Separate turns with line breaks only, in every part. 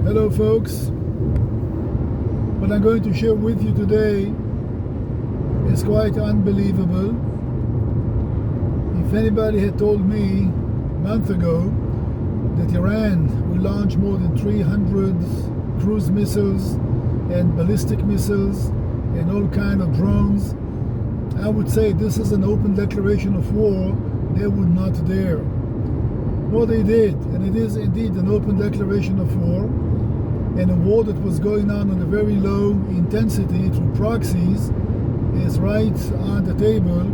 Hello folks, what I'm going to share with you today is quite unbelievable. If anybody had told me a month ago that Iran will launch more than 300 cruise missiles and ballistic missiles and all kind of drones, I would say this is an open declaration of war. They would not dare. Well, they did, and it is indeed an open declaration of war, and a war that was going on a very low intensity through proxies is right on the table.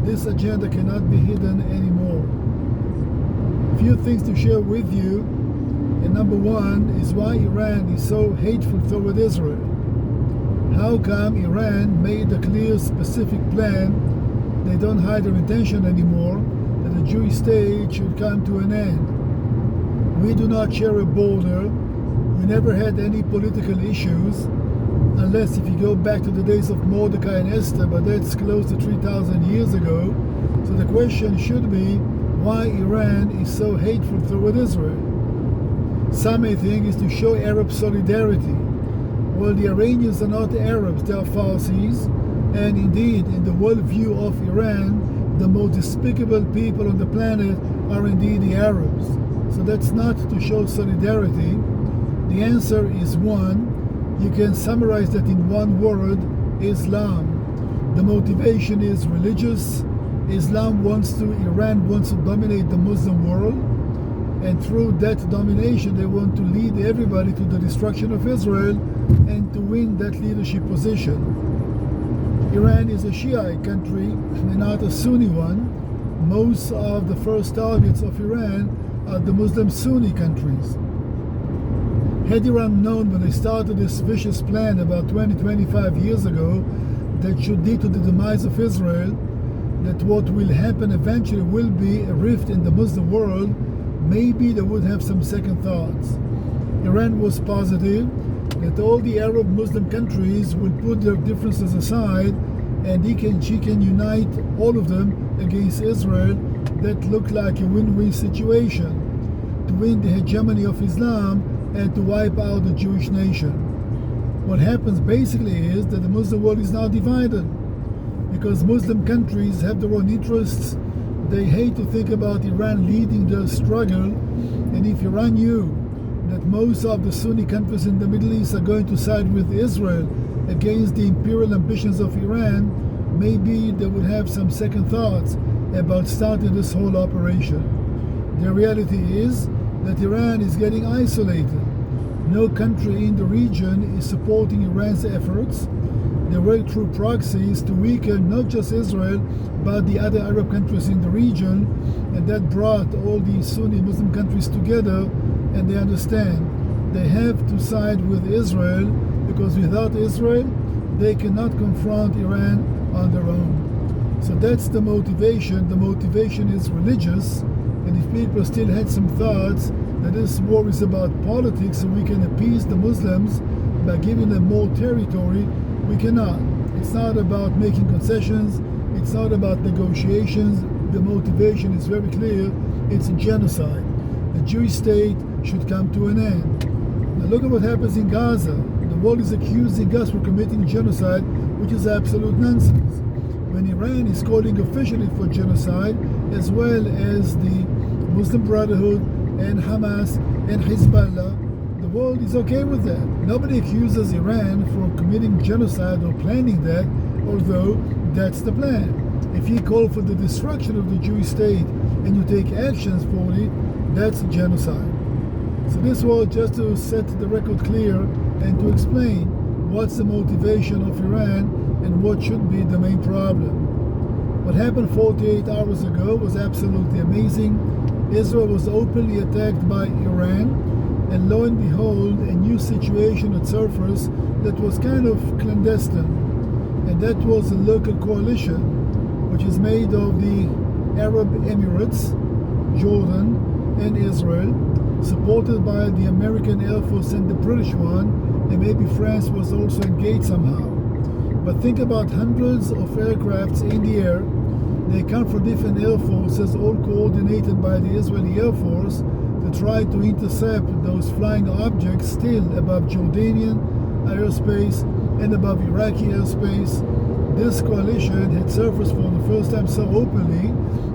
This agenda cannot be hidden anymore. A few things to share with you, and number one is why Iran is so hateful toward Israel. How come Iran made a clear, specific plan? They don't hide their intention anymore, that the Jewish state should come to an end. We do not share a border. We never had any political issues, unless if you go back to the days of Mordecai and Esther, but that's close to 3,000 years ago. So the question should be, why Iran is so hateful toward Israel? Some may think is to show Arab solidarity. Well, the Iranians are not Arabs, they are Farsis, and indeed, in the worldview of Iran, the most despicable people on the planet are indeed the Arabs. So that's not to show solidarity. The answer is one. You can summarize that in one word: Islam. The motivation is religious. Iran wants to dominate the Muslim world, and through that domination they want to lead everybody to the destruction of Israel and to win that leadership position. Iran is a Shiite country and not a Sunni one. Most of the first targets of Iran are the Muslim Sunni countries. Had Iran known when they started this vicious plan about 20-25 years ago that should lead to the demise of Israel, that what will happen eventually will be a rift in the Muslim world, maybe they would have some second thoughts. Iran was positive that all the Arab Muslim countries would put their differences aside and she can unite all of them against Israel. That looked like a win-win situation, to win the hegemony of Islam and to wipe out the Jewish nation. What happens basically is that the Muslim world is now divided because Muslim countries have their own interests. They hate to think about Iran leading the struggle, and if Iran knew that most of the Sunni countries in the Middle East are going to side with Israel against the imperial ambitions of Iran, maybe they would have some second thoughts about starting this whole operation. The reality is that Iran is getting isolated. No country in the region is supporting Iran's efforts. They work through proxies to weaken not just Israel, but the other Arab countries in the region, and that brought all these Sunni Muslim countries together, and they understand they have to side with Israel, because without Israel, they cannot confront Iran on their own. So that's the motivation. The motivation is religious, and if people still had some thoughts that this war is about politics so we can appease the Muslims by giving them more territory, we cannot. It's not about making concessions. It's not about negotiations. The motivation is very clear. It's genocide. The Jewish state should come to an end. Now look at what happens in Gaza. The world is accusing us for committing genocide, which is absolute nonsense. When Iran is calling officially for genocide, as well as the Muslim Brotherhood and Hamas and Hezbollah, the world is okay with that. Nobody accuses Iran for committing genocide or planning that, although that's the plan. If you call for the destruction of the Jewish state and you take actions for it, that's genocide. So this was just to set the record clear and to explain what's the motivation of Iran and what should be the main problem. What happened 48 hours ago was absolutely amazing. Israel was openly attacked by Iran, and lo and behold, a new situation had surfaced that was kind of clandestine, and that was a local coalition which is made of the Arab Emirates, Jordan and Israel, supported by the American Air Force and the British one, and maybe France was also engaged somehow. But think about hundreds of aircrafts in the air. They come from different air forces, all coordinated by the Israeli Air Force, to to try to intercept those flying objects still above Jordanian airspace and above Iraqi airspace. This coalition had surfaced for the first time so openly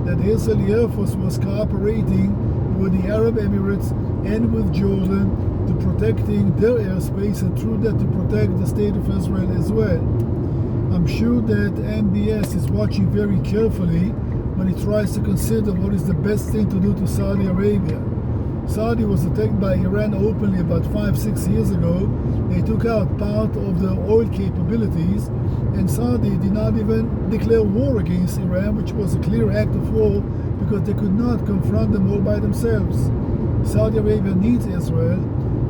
that the Israeli Air Force was cooperating with the Arab Emirates and with Jordan to protecting their airspace, and through that to protect the state of Israel as well. I'm sure that MBS is watching very carefully when he tries to consider what is the best thing to do to Saudi Arabia. Saudi was attacked by Iran openly about 5-6 years ago. They took out part of their oil capabilities, and Saudi did not even declare war against Iran, which was a clear act of war because they could not confront them all by themselves. Saudi Arabia needs Israel.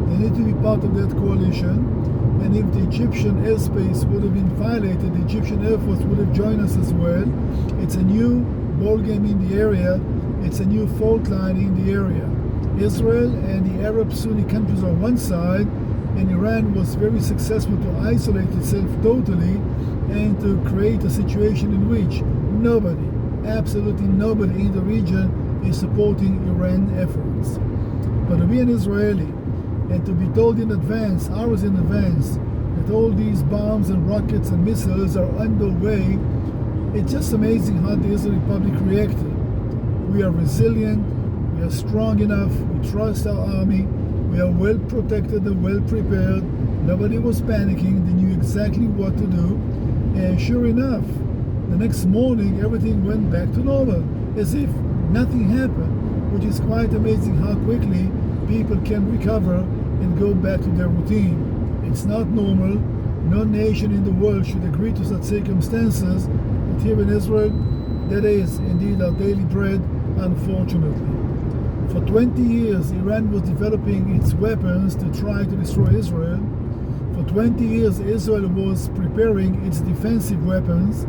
They need to be part of that coalition, and if the Egyptian airspace would have been violated, the Egyptian Air Force would have joined us as well. It's a new ballgame in the area. It's a new fault line in the area. Israel and the Arab Sunni countries on one side, and Iran was very successful to isolate itself totally and to create a situation in which nobody, absolutely nobody in the region is supporting Iran efforts. But to be an Israeli and to be told in advance, hours in advance, that all these bombs and rockets and missiles are underway, it's just amazing how the Israeli public reacted. We are resilient, we are strong enough, we trust our army, we are well protected and well prepared. Nobody was panicking, they knew exactly what to do. And sure enough, the next morning everything went back to normal, as if nothing happened, which is quite amazing how quickly people can recover and go back to their routine. It's not normal. No nation in the world should agree to such circumstances, but here in Israel, that is indeed our daily bread, unfortunately. For 20 years, Iran was developing its weapons to try to destroy Israel. For 20 years, Israel was preparing its defensive weapons,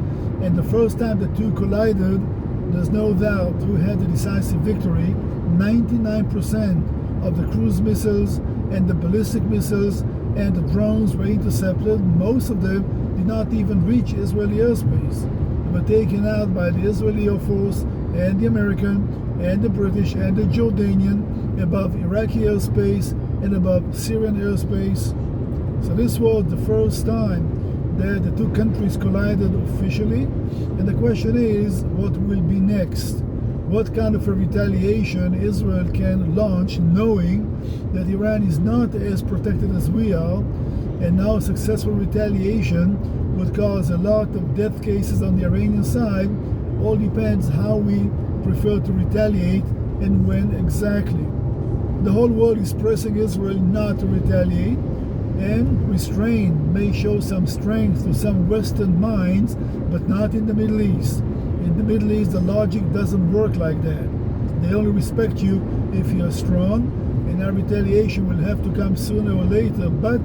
and the first time the two collided, there's no doubt who had the decisive victory. 99% of the cruise missiles and the ballistic missiles and the drones were intercepted. Most of them did not even reach Israeli airspace. They were taken out by the Israeli Air Force and the American and the British and the Jordanian above Iraqi airspace and above Syrian airspace. So this was the first time that the two countries collided officially, and the question is, what will be next? What kind of a retaliation Israel can launch, knowing that Iran is not as protected as we are, and now successful retaliation would cause a lot of death cases on the Iranian side. All depends how we prefer to retaliate and when exactly. The whole world is pressing Israel not to retaliate, and restraint may show some strength to some Western minds, but not in the Middle East. In the Middle East, the logic doesn't work like that. They only respect you if you're strong, and our retaliation will have to come sooner or later, but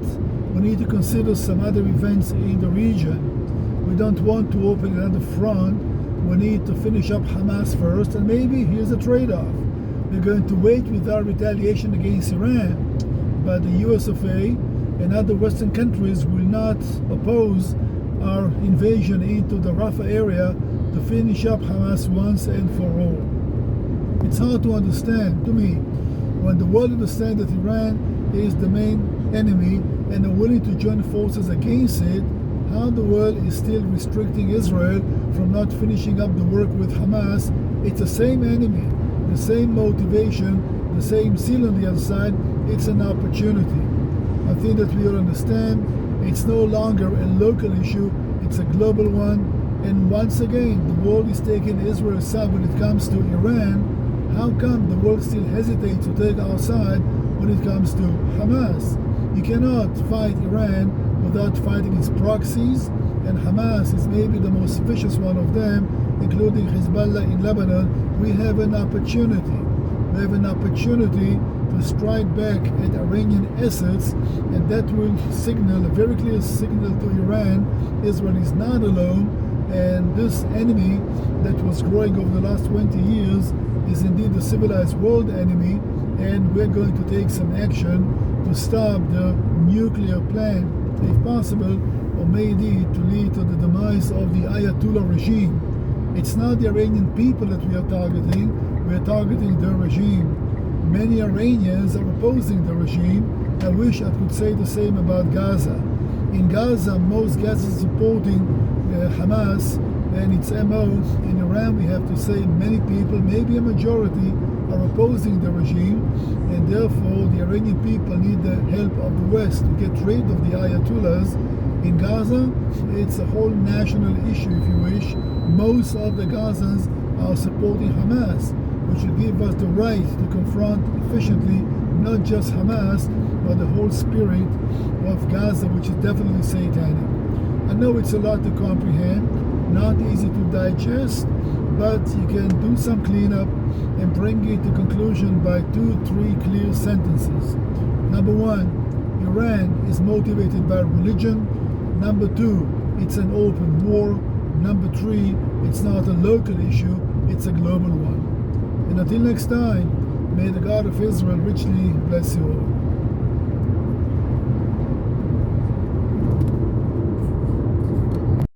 we need to consider some other events in the region. We don't want to open another front. We need to finish up Hamas first, and maybe here's a trade-off. We're going to wait with our retaliation against Iran, but the US of A and other Western countries will not oppose our invasion into the Rafah area to finish up Hamas once and for all. It's hard to understand, to me, when the world understands that Iran is the main enemy and are willing to join forces against it, how the world is still restricting Israel from not finishing up the work with Hamas. It's the same enemy, the same motivation, the same seal on the other side. It's an opportunity. I think that we all understand it's no longer a local issue, it's a global one. And once again, the world is taking Israel's side when it comes to Iran. How come the world still hesitates to take our side when it comes to Hamas? You cannot fight Iran without fighting its proxies, and Hamas is maybe the most vicious one of them, including Hezbollah in Lebanon. We have an opportunity. We have an opportunity to strike back at Iranian assets, and that will signal, a very clear signal to Iran, Israel is not alone, and this enemy that was growing over the last 20 years is indeed the civilized world enemy, and we're going to take some action to stop the nuclear plan, if possible, or maybe to lead to the demise of the Ayatollah regime. It's not the Iranian people that we are targeting the regime. Many Iranians are opposing the regime. I wish I could say the same about Gaza. In Gaza, most Gaza is supporting Hamas and its MO. In Iran, we have to say many people, maybe a majority, are opposing the regime, and therefore the Iranian people need the help of the West to get rid of the Ayatollahs. In Gaza, it's a whole national issue, if you wish. Most of the Gazans are supporting Hamas, which will give us the right to confront efficiently not just Hamas, but the whole spirit of Gaza, which is definitely satanic. I know it's a lot to comprehend, not easy to digest, but you can do some cleanup and bring it to conclusion by 2-3 clear sentences. Number one, Iran is motivated by religion. Number two, it's an open war. Number three, it's not a local issue, it's a global one. And until next time, may the God of Israel richly bless you all.